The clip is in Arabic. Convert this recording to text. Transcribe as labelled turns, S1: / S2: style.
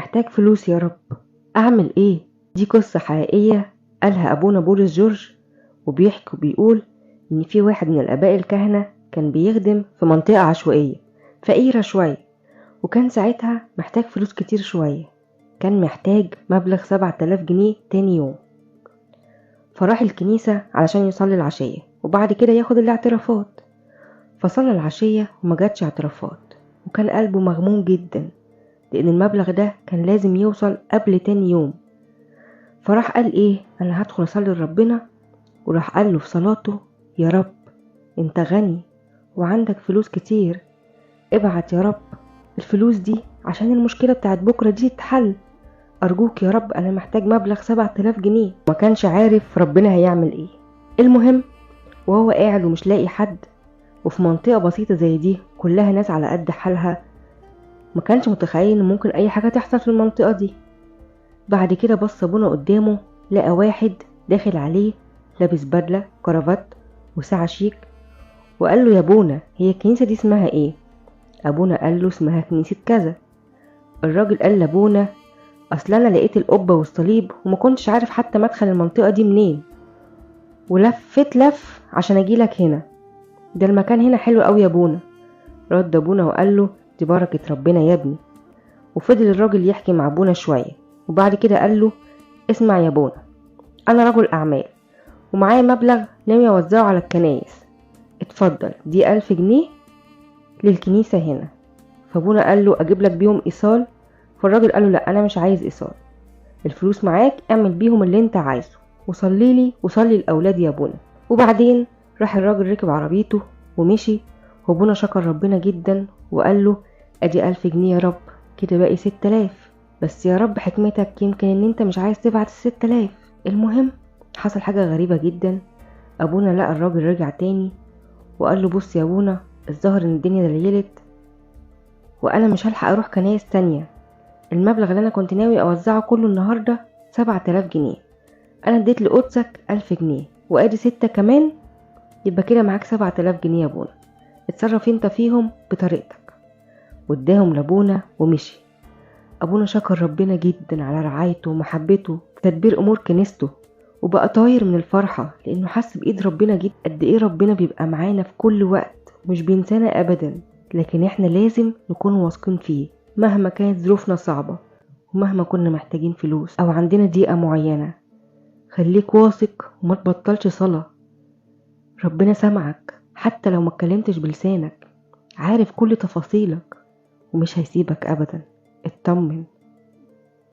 S1: محتاج فلوس يا رب، أعمل إيه؟ دي قصة حقيقية قالها أبونا بولس جورج، وبيحكي وبيقول إن في واحد من الآباء الكهنة كان بيخدم في منطقة عشوائية فقيرة شوية، وكان ساعتها محتاج فلوس كتير شوية، كان محتاج مبلغ 7000 جنيه تاني يوم. فراح الكنيسة علشان يصلي العشية وبعد كده ياخد الاعترافات. فصلى العشية وما جاتش اعترافات، وكان قلبه مغموم جدا لأن المبلغ ده كان لازم يوصل قبل تاني يوم. فراح قال إيه، أنا هدخل أصلي لربنا. وراح قال له في صلاته: يا رب انت غني وعندك فلوس كتير، ابعت يا رب الفلوس دي عشان المشكلة بتاعت بكرة دي تتحل. أرجوك يا رب أنا محتاج مبلغ 7000 جنيه. ما كانش عارف ربنا هيعمل إيه. المهم وهو قاعد ومش لاقي حد، وفي منطقة بسيطة زي دي كلها ناس على قد حالها، ما كانش متخيل ان ممكن اي حاجة تحصل في المنطقة دي. بعد كده بص ابونا قدامه، لقى واحد داخل عليه لابس بدلة كرافات وساعة شيك، وقال له: يا ابونا هي الكنيسة دي اسمها ايه؟ ابونا قال له: اسمها كنيسة كذا. الراجل قال لابونا: اصل انا لقيت القبة والصليب وما كنتش عارف حتى مدخل المنطقة دي منين، ولفت لف عشان اجيلك هنا، ده المكان هنا حلو قوي يا ابونا. رد ابونا وقال له: دي بركة ربنا يا ابني. وفضل الراجل يحكي مع ابونا شوية، وبعد كده قال له: اسمع يا ابونا، انا رجل اعمال ومعايا مبلغ ناوي اوزعه على الكنايس، اتفضل دي 1000 جنيه للكنيسة هنا. فابونا قال له: اجيب لك بيهم ايصال؟ فالراجل قال له: لا انا مش عايز ايصال، الفلوس معاك اعمل بيهم اللي انت عايزه، وصلي لي وصلي الاولاد يا ابونا. وبعدين راح الراجل ركب عربيته ومشي، وابونا شكر ربنا جدا وقال له: ادي 1000 جنيه يا رب، كده باقي 6000، بس يا رب حكمتك يمكن ان انت مش عايز تبعت 6000. المهم حصل حاجة غريبة جدا. ابونا لقى الراجل رجع تاني وقال له: بص يا ابونا، الظاهر ان الدنيا دليلت وانا مش هلحق اروح كنايس تانية، المبلغ اللي انا كنت ناوي اوزعه كله النهاردة 7000 جنيه، انا اديت لقدسك 1000 جنيه وادي 6 كمان، يبقى كده معاك 7000 جنيه يا ابونا، اتصرف انت فيهم بطريقتك. واداهم لابونا ومشي. ابونا شكر ربنا جدا على رعايته ومحبته في تدبير امور كنيسته، وبقى طاير من الفرحة لانه حس بايد ربنا جدا، قد ايه ربنا بيبقى معانا في كل وقت مش بينسانا ابدا، لكن احنا لازم نكون واثقين فيه مهما كانت ظروفنا صعبة، ومهما كنا محتاجين فلوس او عندنا ضيقة معينة. خليك واثق وما تبطلش صلاة، ربنا سمعك حتى لو ما اتكلمتش بلسانك، عارف كل تفاصيلك ومش هيسيبك ابدا. اطمن.